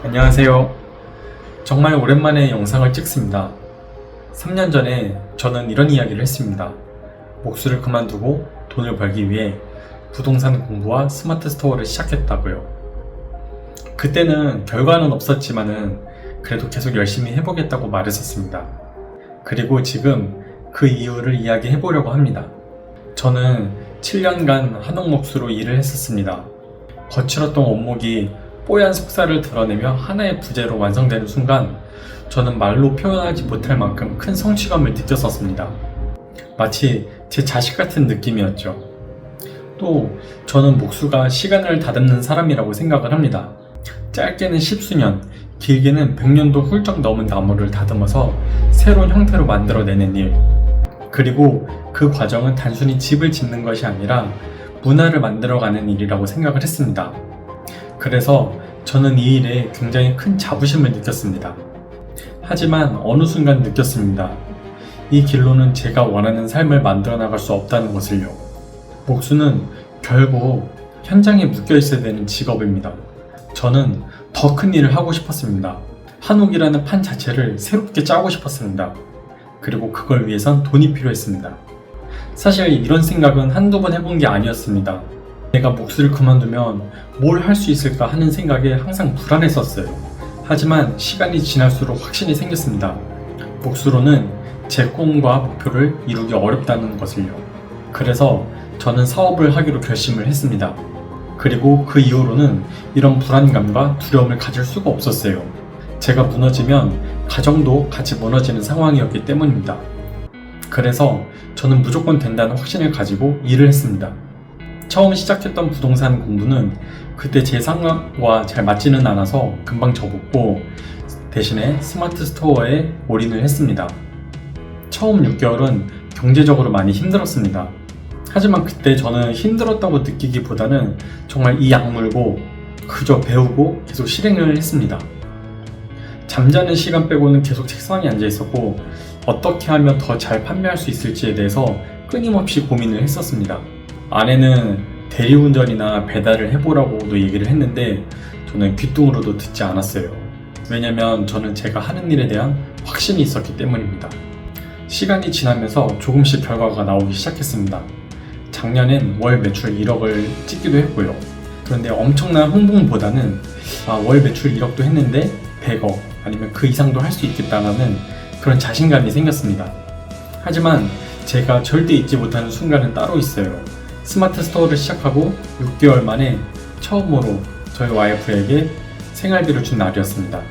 안녕하세요. 정말 오랜만에 영상을 찍습니다. 3년 전에 저는 이런 이야기를 했습니다. 목수를 그만두고 돈을 벌기 위해 부동산 공부와 스마트 스토어를 시작했다고요. 그때는 결과는 없었지만은 그래도 계속 열심히 해보겠다고 말했었습니다. 그리고 지금 그 이유를 이야기해 보려고 합니다. 저는 7년간 한옥목수로 일을 했었습니다. 거칠었던 원목이 뽀얀 속살을 드러내며 하나의 부재로 완성되는 순간 저는 말로 표현하지 못할 만큼 큰 성취감을 느꼈었습니다. 마치 제 자식 같은 느낌이었죠. 또 저는 목수가 시간을 다듬는 사람이라고 생각을 합니다. 짧게는 10수년, 길게는 100년도 훌쩍 넘은 나무를 다듬어서 새로운 형태로 만들어내는 일. 그리고 그 과정은 단순히 집을 짓는 것이 아니라 문화를 만들어가는 일이라고 생각을 했습니다. 그래서 저는 이 일에 굉장히 큰 자부심을 느꼈습니다. 하지만 어느 순간 느꼈습니다. 이 길로는 제가 원하는 삶을 만들어 나갈 수 없다는 것을요. 목수는 결국 현장에 묶여 있어야 되는 직업입니다. 저는 더 큰 일을 하고 싶었습니다. 한옥이라는 판 자체를 새롭게 짜고 싶었습니다. 그리고 그걸 위해선 돈이 필요했습니다. 사실 이런 생각은 한두 번 해본 게 아니었습니다. 내가 목수를 그만두면 뭘 할 수 있을까 하는 생각에 항상 불안했었어요. 하지만 시간이 지날수록 확신이 생겼습니다. 목수로는 제 꿈과 목표를 이루기 어렵다는 것을요. 그래서 저는 사업을 하기로 결심을 했습니다. 그리고 그 이후로는 이런 불안감과 두려움을 가질 수가 없었어요. 제가 무너지면 가정도 같이 무너지는 상황이었기 때문입니다. 그래서 저는 무조건 된다는 확신을 가지고 일을 했습니다. 처음 시작했던 부동산 공부는 그때 제 상황과 잘 맞지는 않아서 금방 접었고 대신에 스마트 스토어에 올인을 했습니다. 처음 6개월은 경제적으로 많이 힘들었습니다. 하지만 그때 저는 힘들었다고 느끼기보다는 정말 이 악물고 그저 배우고 계속 실행을 했습니다. 잠자는 시간 빼고는 계속 책상에 앉아 있었고 어떻게 하면 더 잘 판매할 수 있을지에 대해서 끊임없이 고민을 했었습니다. 아내는 대리운전이나 배달을 해보라고도 얘기를 했는데 저는 귓등으로도 듣지 않았어요. 왜냐면 저는 제가 하는 일에 대한 확신이 있었기 때문입니다. 시간이 지나면서 조금씩 결과가 나오기 시작했습니다. 작년엔 월 매출 1억을 찍기도 했고요. 그런데 엄청난 홍보보다는 월 매출 1억도 했는데 100억 아니면 그 이상도 할 수 있겠다는 그런 자신감이 생겼습니다. 하지만 제가 절대 잊지 못하는 순간은 따로 있어요. 스마트 스토어를 시작하고 6개월 만에 처음으로 저희 와이프에게 생활비를 준 날이었습니다.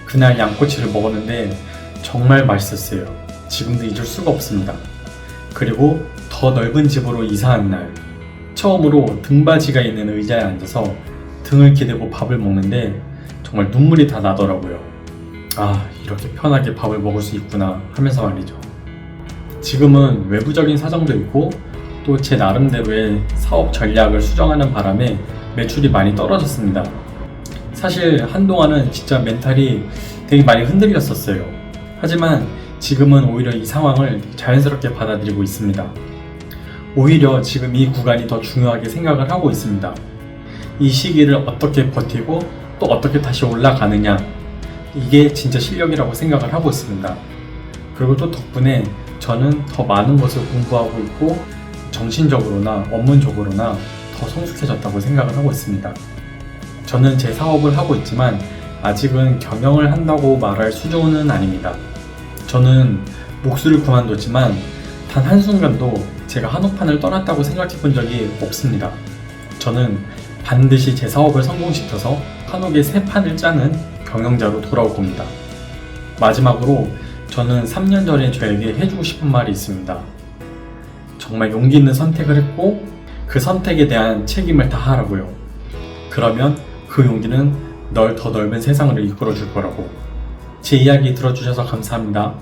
그날 양꼬치를 먹었는데 정말 맛있었어요. 지금도 잊을 수가 없습니다. 그리고 더 넓은 집으로 이사한 날, 처음으로 등받이가 있는 의자에 앉아서 등을 기대고 밥을 먹는데 정말 눈물이 다 나더라고요. 이렇게 편하게 밥을 먹을 수 있구나 하면서 말이죠. 지금은 외부적인 사정도 있고 또 제 나름대로의 사업 전략을 수정하는 바람에 매출이 많이 떨어졌습니다. 사실 한동안은 진짜 멘탈이 되게 많이 흔들렸었어요. 하지만 지금은 오히려 이 상황을 자연스럽게 받아들이고 있습니다. 오히려 지금 이 구간이 더 중요하게 생각을 하고 있습니다. 이 시기를 어떻게 버티고 또 어떻게 다시 올라가느냐, 이게 진짜 실력이라고 생각을 하고 있습니다. 그리고 또 덕분에 저는 더 많은 것을 공부하고 있고 정신적으로나 업문적으로나 더 성숙해졌다고 생각을 하고 있습니다. 저는 제 사업을 하고 있지만 아직은 경영을 한다고 말할 수준은 아닙니다. 저는 목수를 그만뒀지만 단 한순간도 제가 한옥판을 떠났다고 생각해 본 적이 없습니다. 저는 반드시 제 사업을 성공시켜서 한옥의 새 판을 짜는 경영자로 돌아올 겁니다. 마지막으로 저는 3년 전에 저에게 해주고 싶은 말이 있습니다. 정말 용기 있는 선택을 했고 그 선택에 대한 책임을 다하라고요. 그러면 그 용기는 널 더 넓은 세상으로 이끌어 줄 거라고. 제 이야기 들어주셔서 감사합니다.